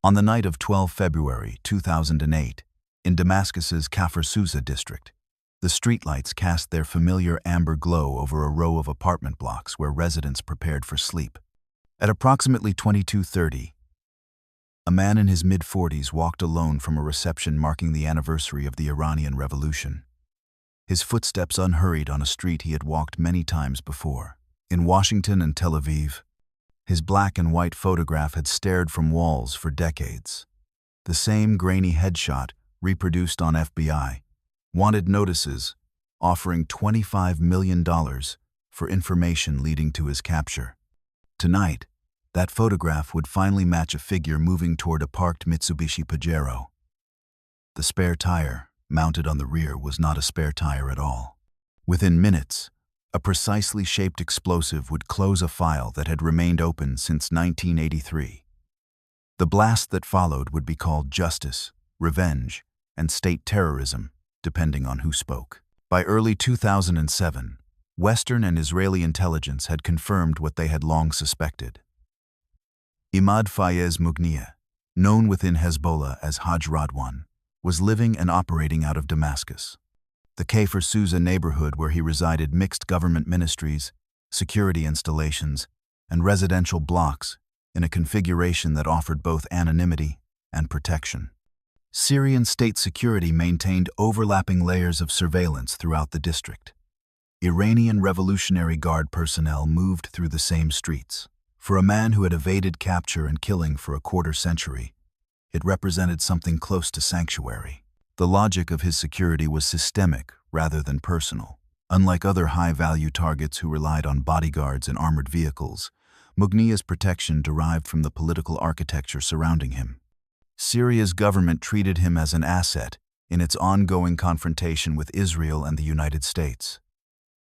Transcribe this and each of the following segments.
On the night of 12 February 2008, in Damascus's Kafr Sousa district, the streetlights cast their familiar amber glow over a row of apartment blocks where residents prepared for sleep. At approximately 22:30, a man in his mid-40s walked alone from a reception marking the anniversary of the Iranian Revolution. His footsteps unhurried on a street he had walked many times before. In Washington and Tel Aviv, his black and white photograph had stared from walls for decades. The same grainy headshot, reproduced on FBI, wanted notices, offering $25 million for information leading to his capture. Tonight, that photograph would finally match a figure moving toward a parked Mitsubishi Pajero. The spare tire, mounted on the rear, was not a spare tire at all. Within minutes, a precisely shaped explosive would close a file that had remained open since 1983. The blast that followed would be called justice, revenge, and state terrorism, depending on who spoke. By early 2007, Western and Israeli intelligence had confirmed what they had long suspected. Imad Fayez Mughniya, known within Hezbollah as Haj Radwan, was living and operating out of Damascus. The Kafr Sousa neighborhood where he resided mixed government ministries, security installations, and residential blocks in a configuration that offered both anonymity and protection. Syrian state security maintained overlapping layers of surveillance throughout the district. Iranian Revolutionary Guard personnel moved through the same streets. For a man who had evaded capture and killing for a quarter century, it represented something close to sanctuary. The logic of his security was systemic rather than personal. Unlike other high-value targets who relied on bodyguards and armored vehicles, Mughniya's protection derived from the political architecture surrounding him. Syria's government treated him as an asset in its ongoing confrontation with Israel and the United States.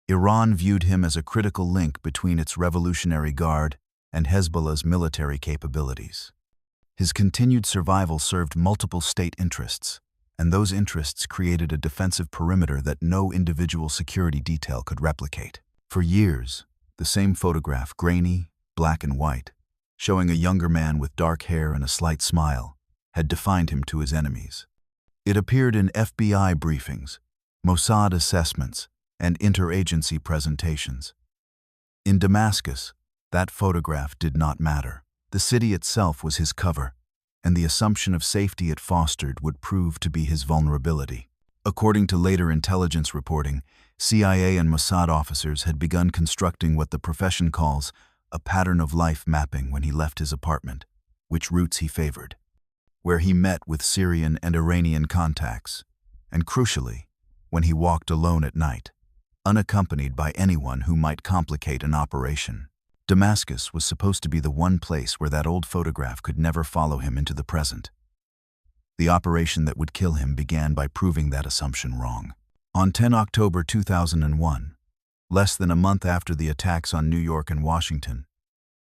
Iran viewed him as a critical link between its Revolutionary Guard and Hezbollah's military capabilities. His continued survival served multiple state interests, and those interests created a defensive perimeter that no individual security detail could replicate. For years, the same photograph, grainy, black and white, showing a younger man with dark hair and a slight smile, had defined him to his enemies. It appeared in FBI briefings, Mossad assessments, and interagency presentations. In Damascus, that photograph did not matter. The city itself was his cover, and the assumption of safety it fostered would prove to be his vulnerability. According to later intelligence reporting, CIA and Mossad officers had begun constructing what the profession calls a pattern of life mapping when he left his apartment, which routes he favored, where he met with Syrian and Iranian contacts, and crucially, when he walked alone at night, unaccompanied by anyone who might complicate an operation. Damascus was supposed to be the one place where that old photograph could never follow him into the present. The operation that would kill him began by proving that assumption wrong. On 10 October 2001, less than a month after the attacks on New York and Washington,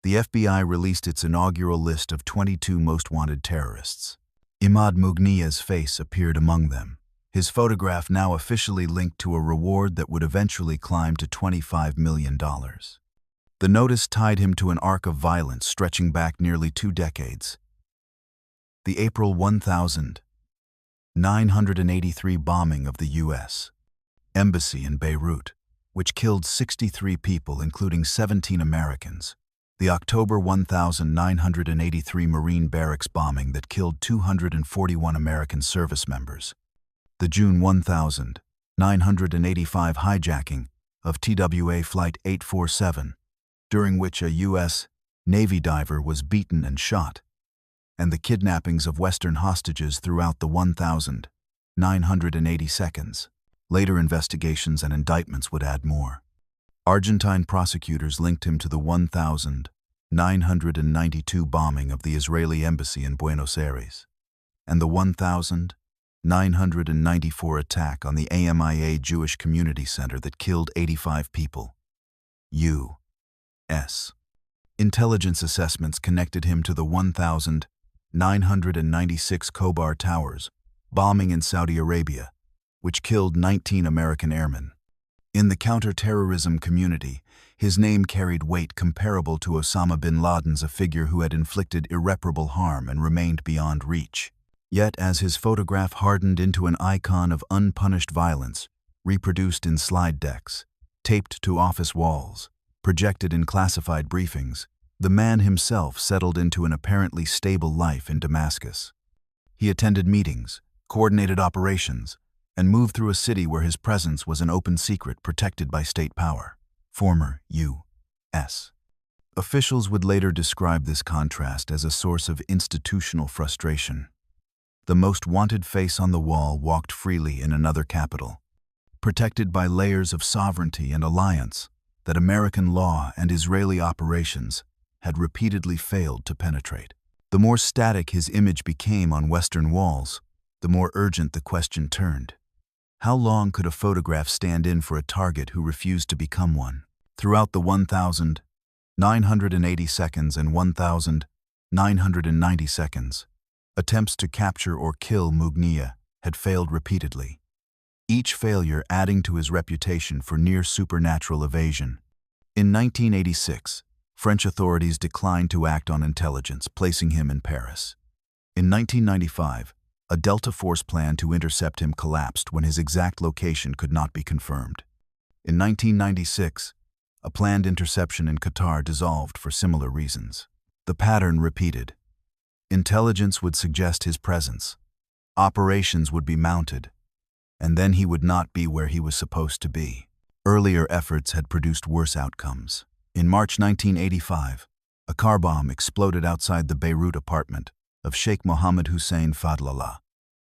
the FBI released its inaugural list of 22 most wanted terrorists. Imad Mughniya's face appeared among them, his photograph now officially linked to a reward that would eventually climb to $25 million. The notice tied him to an arc of violence stretching back nearly 2 decades. The April 1983 bombing of the U.S. Embassy in Beirut, which killed 63 people, including 17 Americans. The October 1983 Marine barracks bombing that killed 241 American service members. The June 1985 hijacking of TWA Flight 847, during which a U.S. Navy diver was beaten and shot, and the kidnappings of Western hostages throughout the 1980 seconds. Later investigations and indictments would add more. Argentine prosecutors linked him to the 1992 bombing of the Israeli embassy in Buenos Aires, and the 1994 attack on the AMIA Jewish Community Center that killed 85 people. U.S. intelligence assessments connected him to the 1996 Khobar Towers bombing in Saudi Arabia, which killed 19 American airmen. In the counterterrorism community, His name carried weight comparable to Osama bin Laden's, a figure who had inflicted irreparable harm and remained beyond reach. Yet, as his photograph hardened into an icon of unpunished violence, reproduced in slide decks, taped to office walls, projected in classified briefings, the man himself settled into an apparently stable life in Damascus. He attended meetings, coordinated operations, and moved through a city where his presence was an open secret protected by state power. Former U.S. officials would later describe this contrast as a source of institutional frustration. The most wanted face on the wall walked freely in another capital, protected by layers of sovereignty and alliance that American law and Israeli operations had repeatedly failed to penetrate. The more static his image became on Western walls, the more urgent the question turned. How long could a photograph stand in for a target who refused to become one? Throughout the 1,980 seconds and 1,990 seconds, attempts to capture or kill Mugniya had failed repeatedly, each failure adding to his reputation for near-supernatural evasion. In 1986, French authorities declined to act on intelligence, placing him in Paris. In 1995, a Delta Force plan to intercept him collapsed when his exact location could not be confirmed. In 1996, a planned interception in Qatar dissolved for similar reasons. The pattern repeated. Intelligence would suggest his presence, operations would be mounted, and then he would not be where he was supposed to be. Earlier efforts had produced worse outcomes. In March 1985, a car bomb exploded outside the Beirut apartment of Sheikh Mohammed Hussein Fadlallah,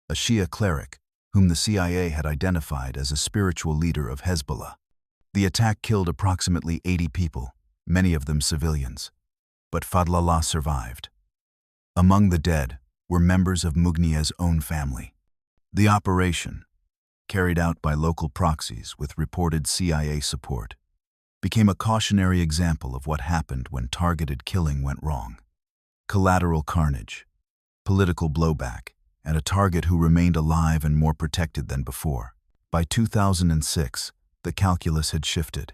a Shia cleric whom the CIA had identified as a spiritual leader of Hezbollah. The attack killed approximately 80 people, many of them civilians, but Fadlallah survived. Among the dead were members of Mugniya's own family. The operation, carried out by local proxies with reported CIA support, became a cautionary example of what happened when targeted killing went wrong. Collateral carnage, political blowback, and a target who remained alive and more protected than before. By 2006, the calculus had shifted.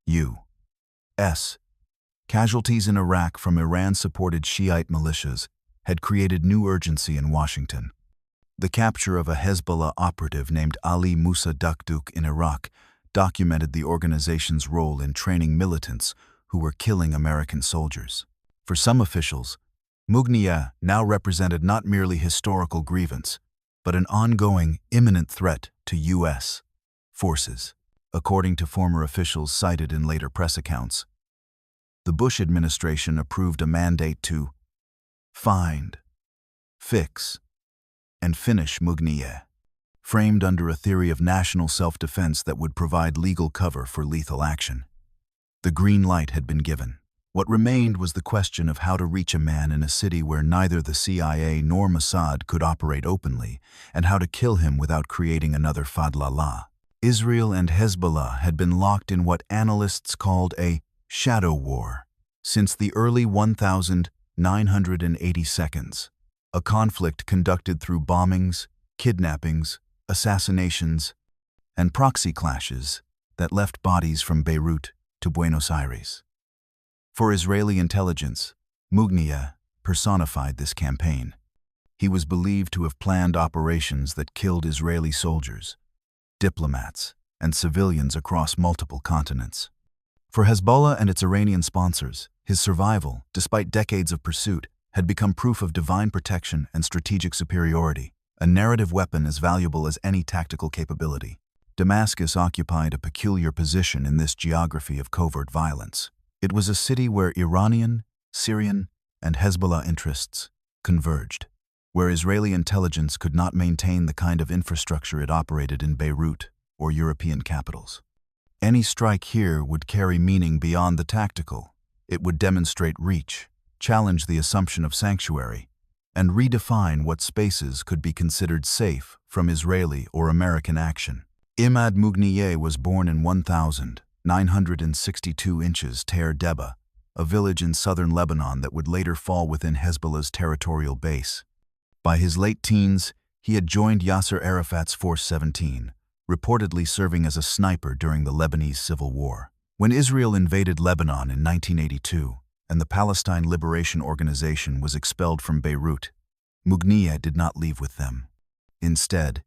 U.S. casualties in Iraq from Iran-supported Shiite militias had created new urgency in Washington. The capture of a Hezbollah operative named Ali Musa Dakduk in Iraq documented the organization's role in training militants who were killing American soldiers. For some officials, Mugniya now represented not merely historical grievance, but an ongoing, imminent threat to U.S. forces. According to former officials cited in later press accounts, the Bush administration approved a mandate to find, fix, and finish Mugniya, framed under a theory of national self-defense that would provide legal cover for lethal action. The green light had been given. What remained was the question of how to reach a man in a city where neither the CIA nor Mossad could operate openly, and how to kill him without creating another Fadlallah. Israel and Hezbollah had been locked in what analysts called a shadow war since the early 1,980 seconds, a conflict conducted through bombings, kidnappings, assassinations, and proxy clashes that left bodies from Beirut to Buenos Aires. For Israeli intelligence, Mugniya personified this campaign. He was believed to have planned operations that killed Israeli soldiers, diplomats, and civilians across multiple continents. For Hezbollah and its Iranian sponsors, his survival, despite decades of pursuit, had become proof of divine protection and strategic superiority, a narrative weapon as valuable as any tactical capability. Damascus occupied a peculiar position in this geography of covert violence. It was a city where Iranian, Syrian, and Hezbollah interests converged, where Israeli intelligence could not maintain the kind of infrastructure it operated in Beirut or European capitals. Any strike here would carry meaning beyond the tactical. It would demonstrate reach, challenge the assumption of sanctuary, and redefine what spaces could be considered safe from Israeli or American action. Imad Mugniye was born in 1,962 inches Ter Deba, a village in southern Lebanon that would later fall within Hezbollah's territorial base. By his late teens, he had joined Yasser Arafat's Force 17, reportedly serving as a sniper during the Lebanese Civil War. When Israel invaded Lebanon in 1982 and the Palestine Liberation Organization was expelled from Beirut, Mugniya did not leave with them. Instead,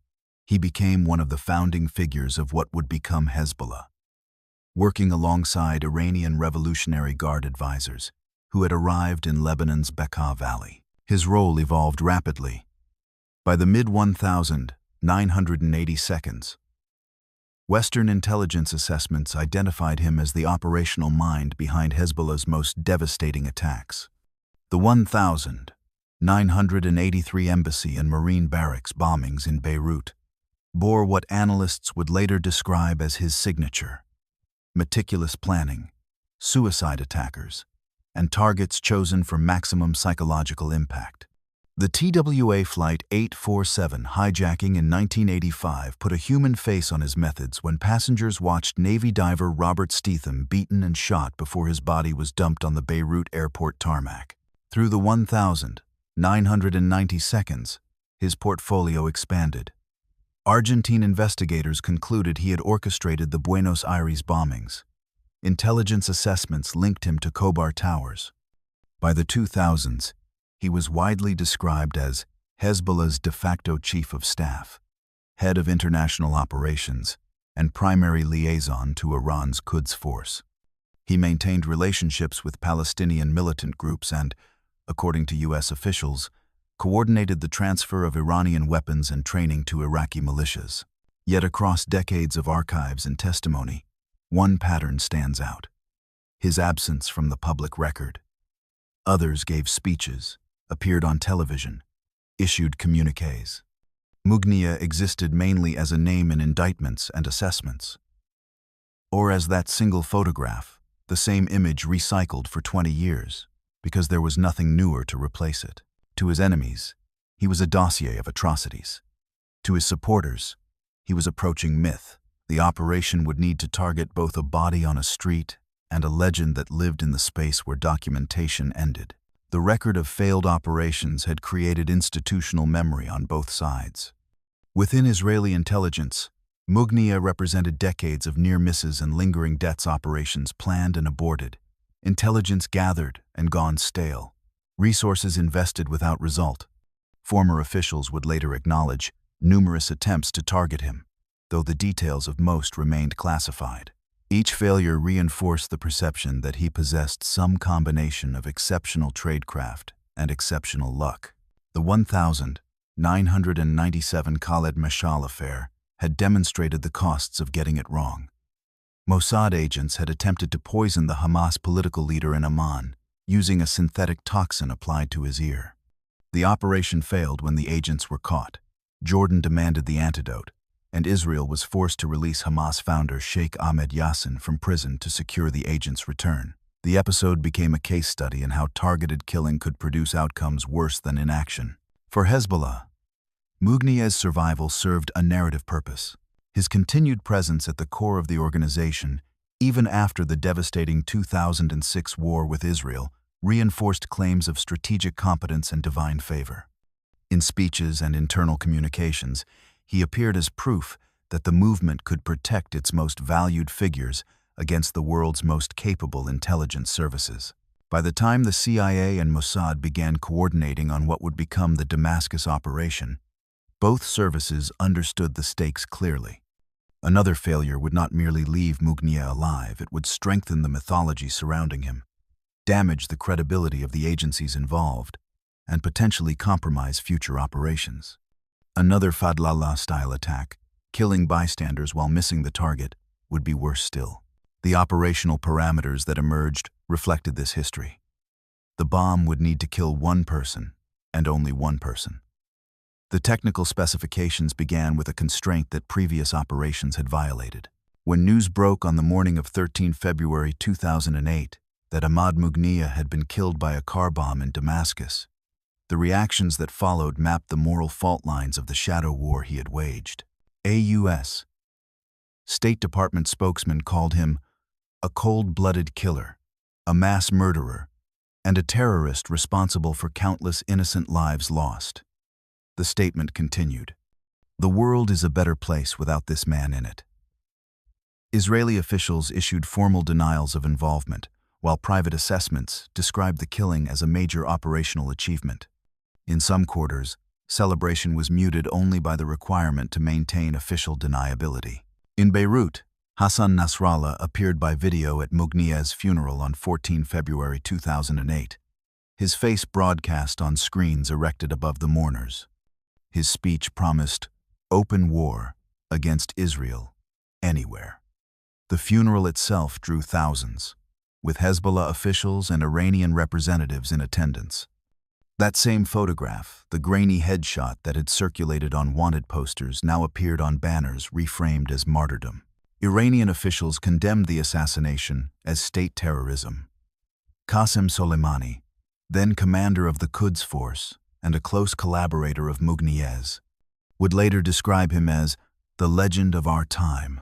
he became one of the founding figures of what would become Hezbollah, working alongside Iranian Revolutionary Guard advisors who had arrived in Lebanon's Bekaa Valley. His role evolved rapidly. By the mid-1982s, Western intelligence assessments identified him as the operational mind behind Hezbollah's most devastating attacks. The 1983 embassy and marine barracks bombings in Beirut bore what analysts would later describe as his signature: meticulous planning, suicide attackers, and targets chosen for maximum psychological impact. The TWA Flight 847 hijacking in 1985 put a human face on his methods when passengers watched Navy diver Robert Stetham beaten and shot before his body was dumped on the Beirut airport tarmac. Through the 1992s, his portfolio expanded. Argentine investigators concluded he had orchestrated the Buenos Aires bombings. Intelligence assessments linked him to Khobar Towers. By the 2000s, he was widely described as Hezbollah's de facto chief of staff, head of international operations, and primary liaison to Iran's Quds Force. He maintained relationships with Palestinian militant groups and, according to U.S. officials, coordinated the transfer of Iranian weapons and training to Iraqi militias. Yet across decades of archives and testimony, one pattern stands out: his absence from the public record. Others gave speeches, appeared on television, issued communiques. Mugniya existed mainly as a name in indictments and assessments, or as that single photograph, the same image recycled for 20 years, because there was nothing newer to replace it. To his enemies, he was a dossier of atrocities. To his supporters, he was approaching myth. The operation would need to target both a body on a street and a legend that lived in the space where documentation ended. The record of failed operations had created institutional memory on both sides. Within Israeli intelligence, Mugniya represented decades of near misses and lingering deaths, operations planned and aborted, intelligence gathered and gone stale, resources invested without result. Former officials would later acknowledge numerous attempts to target him, though the details of most remained classified. Each failure reinforced the perception that he possessed some combination of exceptional tradecraft and exceptional luck. The 1997 Khaled Mashal affair had demonstrated the costs of getting it wrong. Mossad agents had attempted to poison the Hamas political leader in Amman, using a synthetic toxin applied to his ear. The operation failed when the agents were caught. Jordan demanded the antidote, and Israel was forced to release Hamas founder Sheikh Ahmed Yassin from prison to secure the agent's return. The episode became a case study in how targeted killing could produce outcomes worse than inaction. For Hezbollah, Mugniya's survival served a narrative purpose. His continued presence at the core of the organization, even after the devastating 2006 war with Israel, reinforced claims of strategic competence and divine favor. In speeches and internal communications, he appeared as proof that the movement could protect its most valued figures against the world's most capable intelligence services. By the time the CIA and Mossad began coordinating on what would become the Damascus operation, both services understood the stakes clearly. Another failure would not merely leave Mugniya alive, it would strengthen the mythology surrounding him, damage the credibility of the agencies involved, and potentially compromise future operations. Another Fadlallah-style attack, killing bystanders while missing the target, would be worse still. The operational parameters that emerged reflected this history. The bomb would need to kill one person, and only one person. The technical specifications began with a constraint that previous operations had violated. When news broke on the morning of 13 February 2008 that Ahmad Mugniya had been killed by a car bomb in Damascus, the reactions that followed mapped the moral fault lines of the shadow war he had waged. A U.S. State Department spokesman called him a cold-blooded killer, a mass murderer, and a terrorist responsible for countless innocent lives lost. The statement continued, "The world is a better place without this man in it." Israeli officials issued formal denials of involvement, while private assessments described the killing as a major operational achievement. In some quarters, celebration was muted only by the requirement to maintain official deniability. In Beirut, Hassan Nasrallah appeared by video at Mugnia's funeral on 14 February 2008, his face broadcast on screens erected above the mourners. His speech promised open war against Israel anywhere. The funeral itself drew thousands, with Hezbollah officials and Iranian representatives in attendance. That same photograph, the grainy headshot that had circulated on wanted posters, now appeared on banners reframed as martyrdom. Iranian officials condemned the assassination as state terrorism. Qasem Soleimani, then commander of the Quds Force and a close collaborator of Mugnia's, would later describe him as the legend of our time,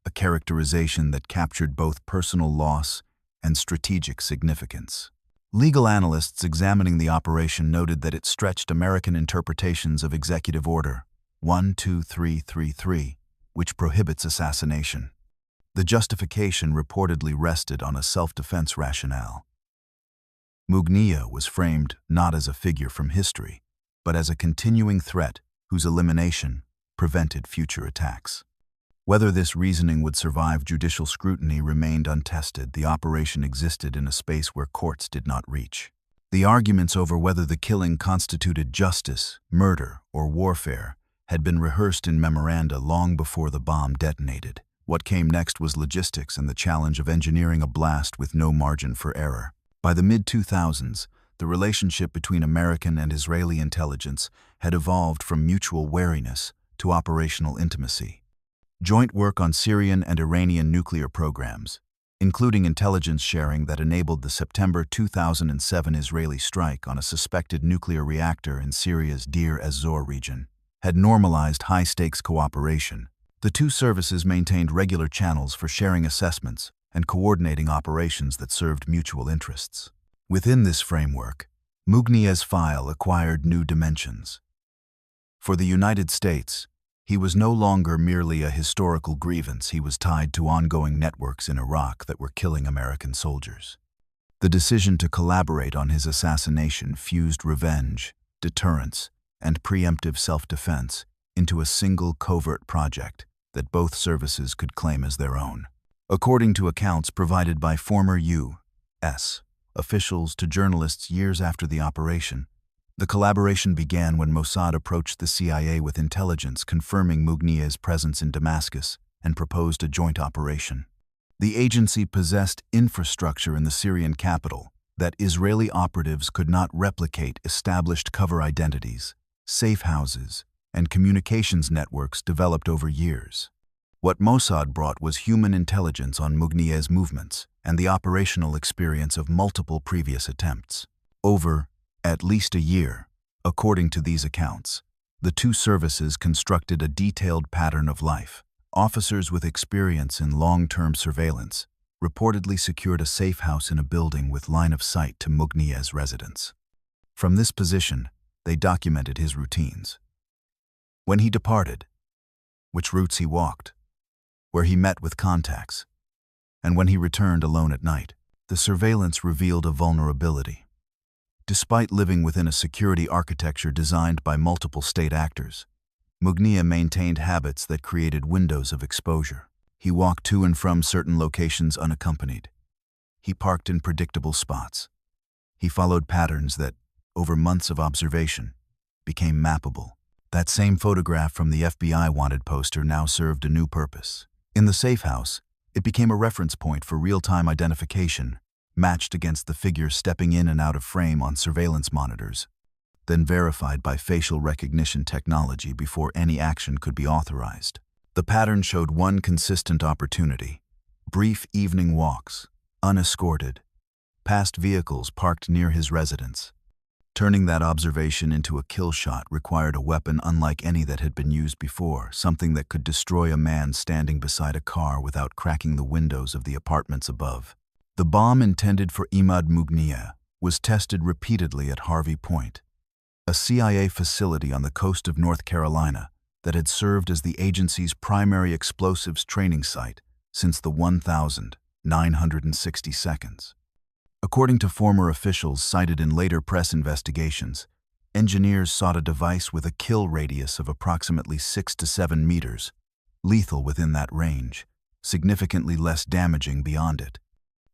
a characterization that captured both personal loss and strategic significance. Legal analysts examining the operation noted that it stretched American interpretations of Executive Order 12333, which prohibits assassination. The justification reportedly rested on a self-defense rationale. Mugnia was framed not as a figure from history, but as a continuing threat whose elimination prevented future attacks. Whether this reasoning would survive judicial scrutiny remained untested. The operation existed in a space where courts did not reach. The arguments over whether the killing constituted justice, murder, or warfare had been rehearsed in memoranda long before the bomb detonated. What came next was logistics and the challenge of engineering a blast with no margin for error. By the mid-2000s, the relationship between American and Israeli intelligence had evolved from mutual wariness to operational intimacy. Joint work on Syrian and Iranian nuclear programs, including intelligence sharing that enabled the September 2007 Israeli strike on a suspected nuclear reactor in Syria's Deir ez-Zor region, had normalized high-stakes cooperation. The two services maintained regular channels for sharing assessments and coordinating operations that served mutual interests. Within this framework, Mugnia's file acquired new dimensions. For the United States, he was no longer merely a historical grievance. He was tied to ongoing networks in Iraq that were killing American soldiers. The decision to collaborate on his assassination fused revenge, deterrence, and preemptive self-defense into a single covert project that both services could claim as their own. According to accounts provided by former U.S. officials to journalists years after the operation, the collaboration began when Mossad approached the CIA with intelligence confirming Mugnia's presence in Damascus and proposed a joint operation. The agency possessed infrastructure in the Syrian capital that Israeli operatives could not replicate: established cover identities, safe houses, and communications networks developed over years. What Mossad brought was human intelligence on Mugnia's movements and the operational experience of multiple previous attempts. Over at least a year, according to these accounts, the two services constructed a detailed pattern of life. Officers with experience in long-term surveillance reportedly secured a safe house in a building with line of sight to Mugnia's residence. From this position, they documented his routines. When he departed, which routes he walked, where he met with contacts, and when he returned alone at night. The surveillance revealed a vulnerability. Despite living within a security architecture designed by multiple state actors, Mugnia maintained habits that created windows of exposure. He walked to and from certain locations unaccompanied. He parked in predictable spots. He followed patterns that, over months of observation, became mappable. That same photograph from the FBI wanted poster now served a new purpose. In the safe house, it became a reference point for real-time identification, matched against the figure stepping in and out of frame on surveillance monitors, then verified by facial recognition technology before any action could be authorized. The pattern showed one consistent opportunity: brief evening walks, unescorted, past vehicles parked near his residence. Turning that observation into a kill shot required a weapon unlike any that had been used before, something that could destroy a man standing beside a car without cracking the windows of the apartments above. The bomb intended for Imad Mugnia was tested repeatedly at Harvey Point, a CIA facility on the coast of North Carolina that had served as the agency's primary explosives training site since the 1,960 seconds. According to former officials cited in later press investigations, engineers sought a device with a kill radius of approximately 6 to 7 meters, lethal within that range, significantly less damaging beyond it.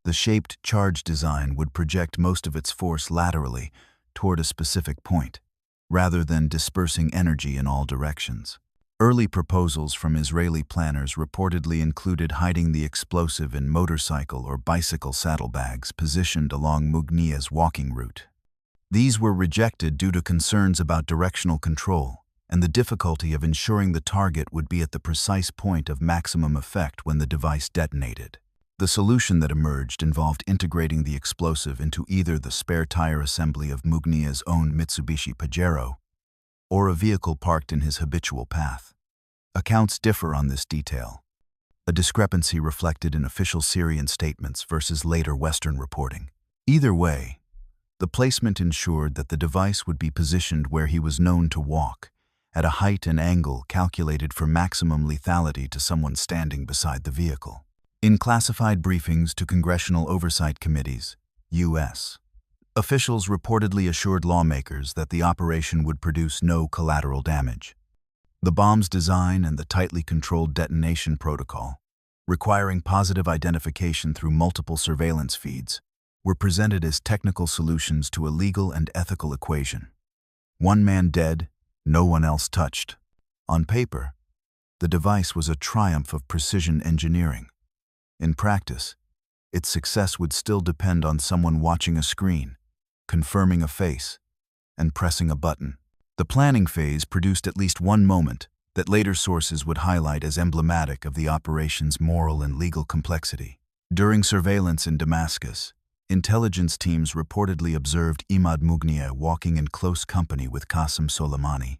The shaped charge design would project most of its force laterally toward a specific point, rather than dispersing energy in all directions. Early proposals from Israeli planners reportedly included hiding the explosive in motorcycle or bicycle saddlebags positioned along Mugnia's walking route. These were rejected due to concerns about directional control and the difficulty of ensuring the target would be at the precise point of maximum effect when the device detonated. The solution that emerged involved integrating the explosive into either the spare tire assembly of Mugnia's own Mitsubishi Pajero or a vehicle parked in his habitual path. Accounts differ on this detail, a discrepancy reflected in official Syrian statements versus later Western reporting. Either way, the placement ensured that the device would be positioned where he was known to walk, at a height and angle calculated for maximum lethality to someone standing beside the vehicle. In classified briefings to congressional oversight committees, U.S. officials reportedly assured lawmakers that the operation would produce no collateral damage. The bomb's design and the tightly controlled detonation protocol, requiring positive identification through multiple surveillance feeds, were presented as technical solutions to a legal and ethical equation. One man dead, no one else touched. On paper, the device was a triumph of precision engineering. In practice, its success would still depend on someone watching a screen, confirming a face, and pressing a button. The planning phase produced at least one moment that later sources would highlight as emblematic of the operation's moral and legal complexity. During surveillance in Damascus, intelligence teams reportedly observed Imad Mugnia walking in close company with Qasem Soleimani,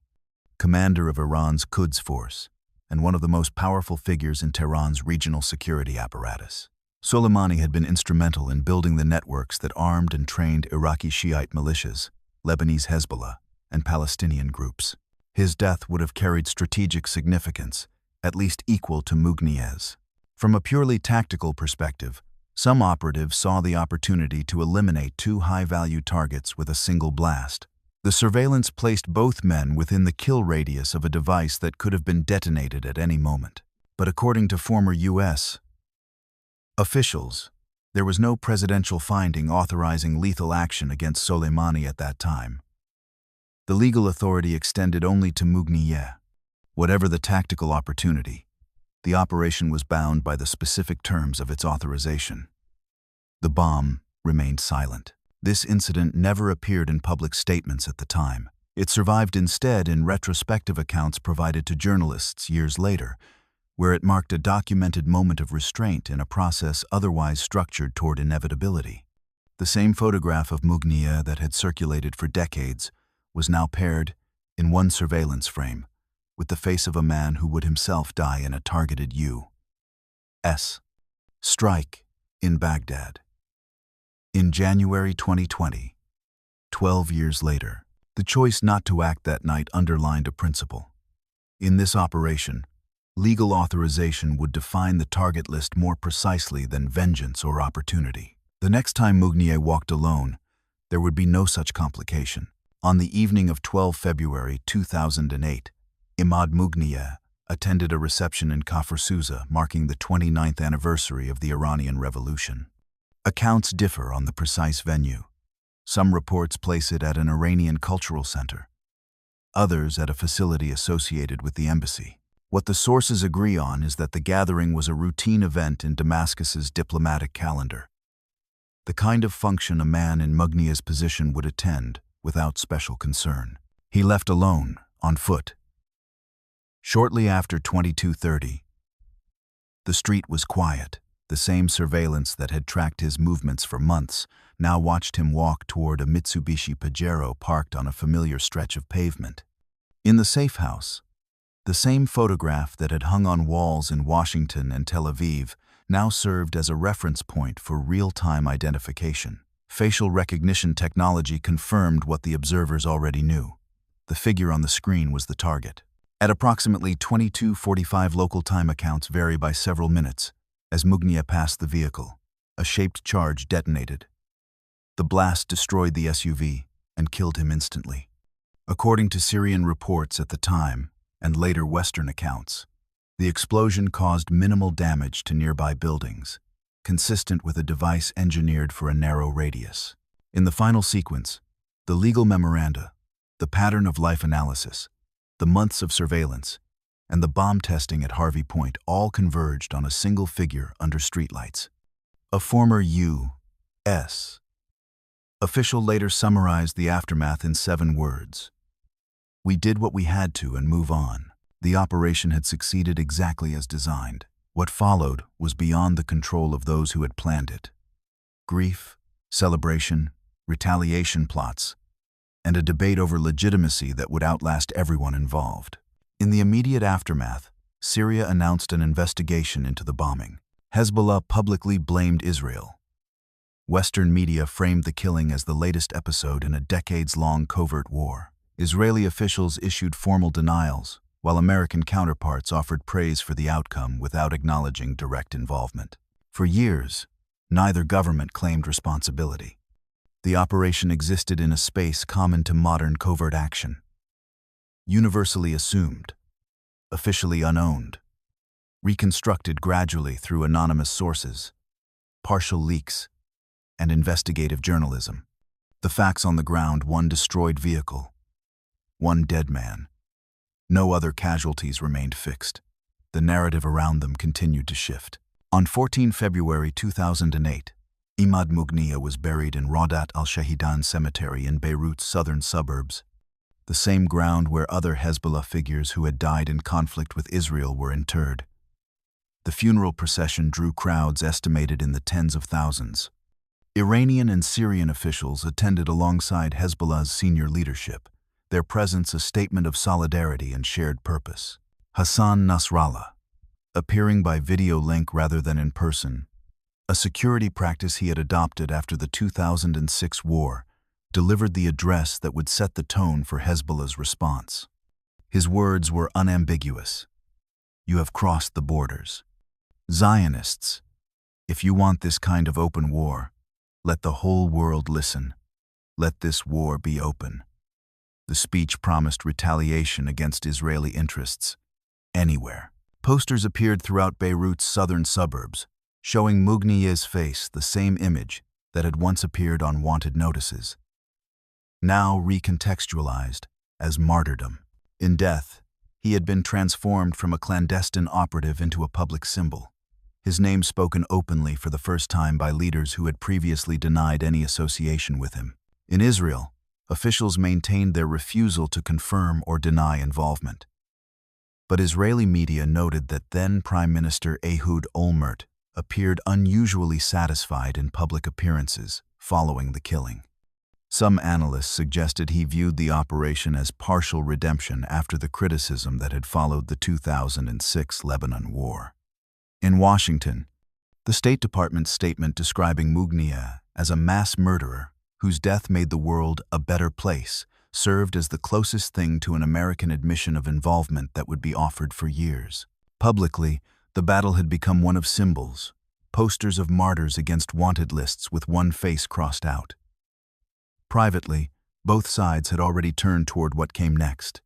commander of Iran's Quds force, and one of the most powerful figures in Tehran's regional security apparatus. Soleimani had been instrumental in building the networks that armed and trained Iraqi Shiite militias, Lebanese Hezbollah, and Palestinian groups. His death would have carried strategic significance, at least equal to Mugnia's. From a purely tactical perspective, some operatives saw the opportunity to eliminate two high-value targets with a single blast. The surveillance placed both men within the kill radius of a device that could have been detonated at any moment. But according to former U.S. officials, there was no presidential finding authorizing lethal action against Soleimani at that time. The legal authority extended only to Mugnia. Whatever the tactical opportunity, the operation was bound by the specific terms of its authorization. The bomb remained silent. This incident never appeared in public statements at the time. It survived instead in retrospective accounts provided to journalists years later, where it marked a documented moment of restraint in a process otherwise structured toward inevitability. The same photograph of Mugnia that had circulated for decades was now paired, in one surveillance frame, with the face of a man who would himself die in a targeted U.S. strike in Baghdad. In January 2020, 12 years later, the choice not to act that night underlined a principle. In this operation, legal authorization would define the target list more precisely than vengeance or opportunity. The next time Mugnia walked alone, there would be no such complication. On the evening of 12 February 2008, Imad Mugnia attended a reception in Kafr Sousa marking the 29th anniversary of the Iranian Revolution. Accounts differ on the precise venue. Some reports place it at an Iranian cultural center, others at a facility associated with the embassy. What the sources agree on is that the gathering was a routine event in Damascus's diplomatic calendar, the kind of function a man in Mugnia's position would attend without special concern. He left alone, on foot. Shortly after 22:30, the street was quiet. The same surveillance that had tracked his movements for months now watched him walk toward a Mitsubishi Pajero parked on a familiar stretch of pavement. In the safe house, the same photograph that had hung on walls in Washington and Tel Aviv now served as a reference point for real-time identification. Facial recognition technology confirmed what the observers already knew. The figure on the screen was the target. At approximately 22:45 local time, accounts vary by several minutes, As Mugnia passed the vehicle, a shaped charge detonated. The blast destroyed the SUV and killed him instantly. According to Syrian reports at the time, and later Western accounts, the explosion caused minimal damage to nearby buildings, consistent with a device engineered for a narrow radius. In the final sequence, the legal memoranda, the pattern of life analysis, the months of surveillance, and the bomb testing at Harvey Point all converged on a single figure under streetlights. A former U.S. official later summarized the aftermath in 7 words. "We did what we had to and move on. The operation had succeeded exactly as designed. What followed was beyond the control of those who had planned it. Grief, celebration, retaliation plots, and a debate over legitimacy that would outlast everyone involved." In the immediate aftermath, Syria announced an investigation into the bombing. Hezbollah publicly blamed Israel. Western media framed the killing as the latest episode in a decades-long covert war. Israeli officials issued formal denials, while American counterparts offered praise for the outcome without acknowledging direct involvement. For years, neither government claimed responsibility. The operation existed in a space common to modern covert action. Universally assumed, officially unowned, reconstructed gradually through anonymous sources, partial leaks, and investigative journalism. The facts on the ground: 1 destroyed vehicle, 1 dead man. No other casualties remained fixed. The narrative around them continued to shift. On 14 February 2008, Imad Mugnia was buried in Rawdat al-Shahidan Cemetery in Beirut's southern suburbs, the same ground where other Hezbollah figures who had died in conflict with Israel were interred. The funeral procession drew crowds estimated in the tens of thousands. Iranian and Syrian officials attended alongside Hezbollah's senior leadership, their presence a statement of solidarity and shared purpose. Hassan Nasrallah, appearing by video link rather than in person, a security practice he had adopted after the 2006 war, delivered the address that would set the tone for Hezbollah's response. His words were unambiguous. "You have crossed the borders. Zionists, if you want this kind of open war, let the whole world listen. Let this war be open." The speech promised retaliation against Israeli interests, anywhere. Posters appeared throughout Beirut's southern suburbs, showing Mugnia's face, the same image that had once appeared on wanted notices, now recontextualized as martyrdom. In death, he had been transformed from a clandestine operative into a public symbol, his name spoken openly for the first time by leaders who had previously denied any association with him. In Israel, officials maintained their refusal to confirm or deny involvement. But Israeli media noted that then Prime Minister Ehud Olmert appeared unusually satisfied in public appearances following the killing. Some analysts suggested he viewed the operation as partial redemption after the criticism that had followed the 2006 Lebanon War. In Washington, the State Department's statement describing Mugnia as a mass murderer whose death made the world a better place served as the closest thing to an American admission of involvement that would be offered for years. Publicly, the battle had become one of symbols, posters of martyrs against wanted lists with one face crossed out. Privately, both sides had already turned toward what came next: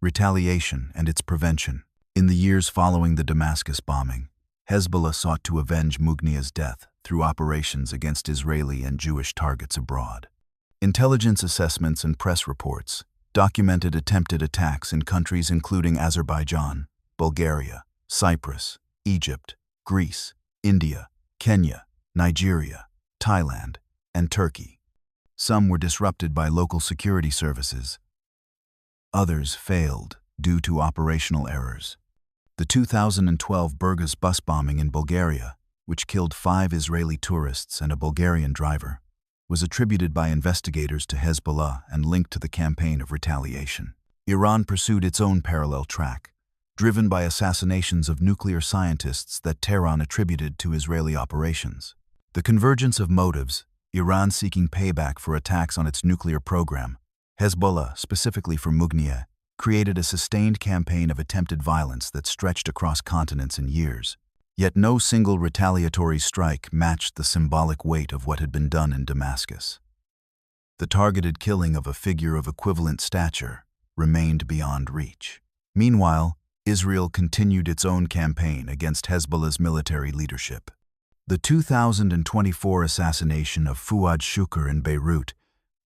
retaliation and its prevention. In the years following the Damascus bombing, Hezbollah sought to avenge Mugnia's death through operations against Israeli and Jewish targets abroad. Intelligence assessments and press reports documented attempted attacks in countries including Azerbaijan, Bulgaria, Cyprus, Egypt, Greece, India, Kenya, Nigeria, Thailand, and Turkey. Some were disrupted by local security services. Others failed due to operational errors. The 2012 Burgas bus bombing in Bulgaria, which killed 5 Israeli tourists and a Bulgarian driver, was attributed by investigators to Hezbollah and linked to the campaign of retaliation. Iran pursued its own parallel track, driven by assassinations of nuclear scientists that Tehran attributed to Israeli operations. The convergence of motives, Iran seeking payback for attacks on its nuclear program, Hezbollah, specifically for Mugnia, created a sustained campaign of attempted violence that stretched across continents and years. Yet no single retaliatory strike matched the symbolic weight of what had been done in Damascus. The targeted killing of a figure of equivalent stature remained beyond reach. Meanwhile, Israel continued its own campaign against Hezbollah's military leadership. The 2024 assassination of Fuad Shukr in Beirut,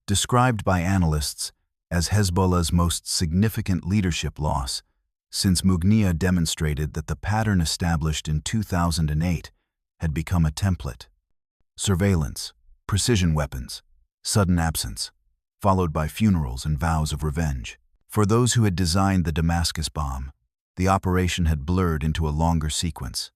described by analysts as Hezbollah's most significant leadership loss, since Mughniya demonstrated that the pattern established in 2008 had become a template. Surveillance, precision weapons, sudden absence, followed by funerals and vows of revenge. For those who had designed the Damascus bomb, the operation had blurred into a longer sequence.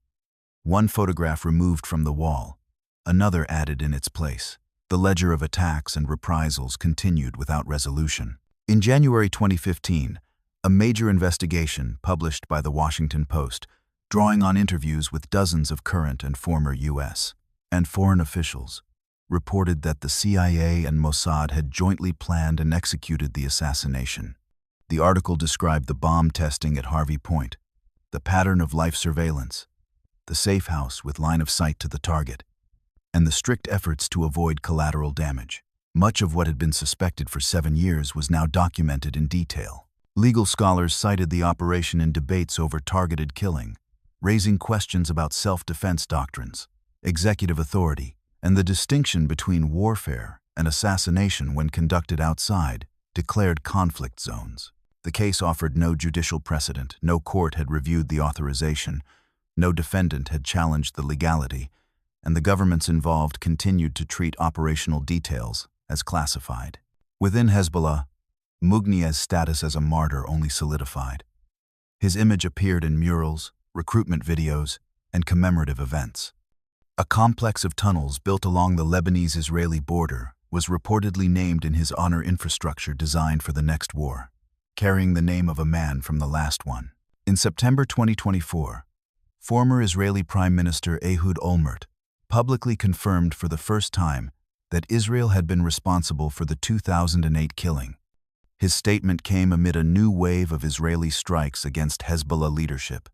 One photograph removed from the wall, another added in its place. The ledger of attacks and reprisals continued without resolution. In January 2015, a major investigation published by The Washington Post, drawing on interviews with dozens of current and former U.S. and foreign officials, reported that the CIA and Mossad had jointly planned and executed the assassination. The article described the bomb testing at Harvey Point, the pattern of life surveillance, the safe house with line of sight to the target, and the strict efforts to avoid collateral damage. Much of what had been suspected for 7 years was now documented in detail. Legal scholars cited the operation in debates over targeted killing, raising questions about self-defense doctrines, executive authority, and the distinction between warfare and assassination when conducted outside declared conflict zones. The case offered no judicial precedent, no court had reviewed the authorization, no defendant had challenged the legality, and the governments involved continued to treat operational details as classified. Within Hezbollah, Mughniya's status as a martyr only solidified. His image appeared in murals, recruitment videos, and commemorative events. A complex of tunnels built along the Lebanese-Israeli border was reportedly named in his honor, infrastructure designed for the next war, carrying the name of a man from the last one. In September 2024, former Israeli Prime Minister Ehud Olmert publicly confirmed for the first time that Israel had been responsible for the 2008 killing. His statement came amid a new wave of Israeli strikes against Hezbollah leadership,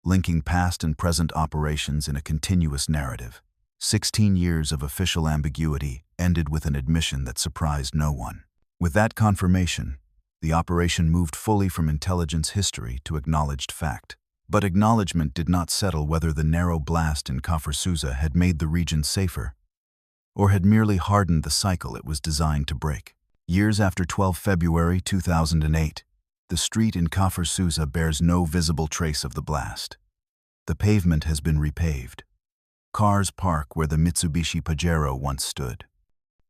linking past and present operations in a continuous narrative. 16 years of official ambiguity ended with an admission that surprised no one. With that confirmation, the operation moved fully from intelligence history to acknowledged fact. But acknowledgement did not settle whether the narrow blast in Kafr Sousa had made the region safer, or had merely hardened the cycle it was designed to break. Years after 12 February 2008, the street in Kafr Sousa bears no visible trace of the blast. The pavement has been repaved. Cars park where the Mitsubishi Pajero once stood.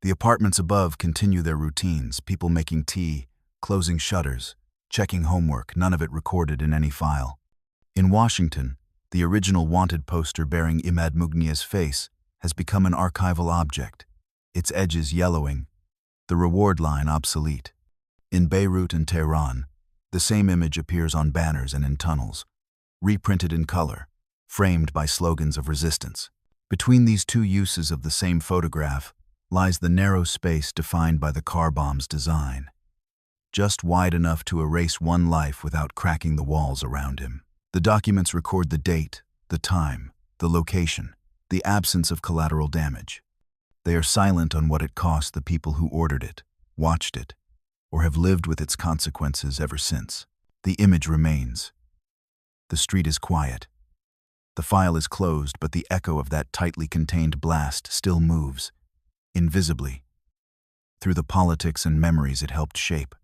The apartments above continue their routines, people making tea, closing shutters, checking homework, none of it recorded in any file. In Washington, the original wanted poster bearing Imad Mughniya's face has become an archival object, its edges yellowing, the reward line obsolete. In Beirut and Tehran, the same image appears on banners and in tunnels, reprinted in color, framed by slogans of resistance. Between these two uses of the same photograph lies the narrow space defined by the car bomb's design, just wide enough to erase one life without cracking the walls around him. The documents record the date, the time, the location, the absence of collateral damage. They are silent on what it cost the people who ordered it, watched it, or have lived with its consequences ever since. The image remains. The street is quiet. The file is closed, but the echo of that tightly contained blast still moves, invisibly, through the politics and memories it helped shape.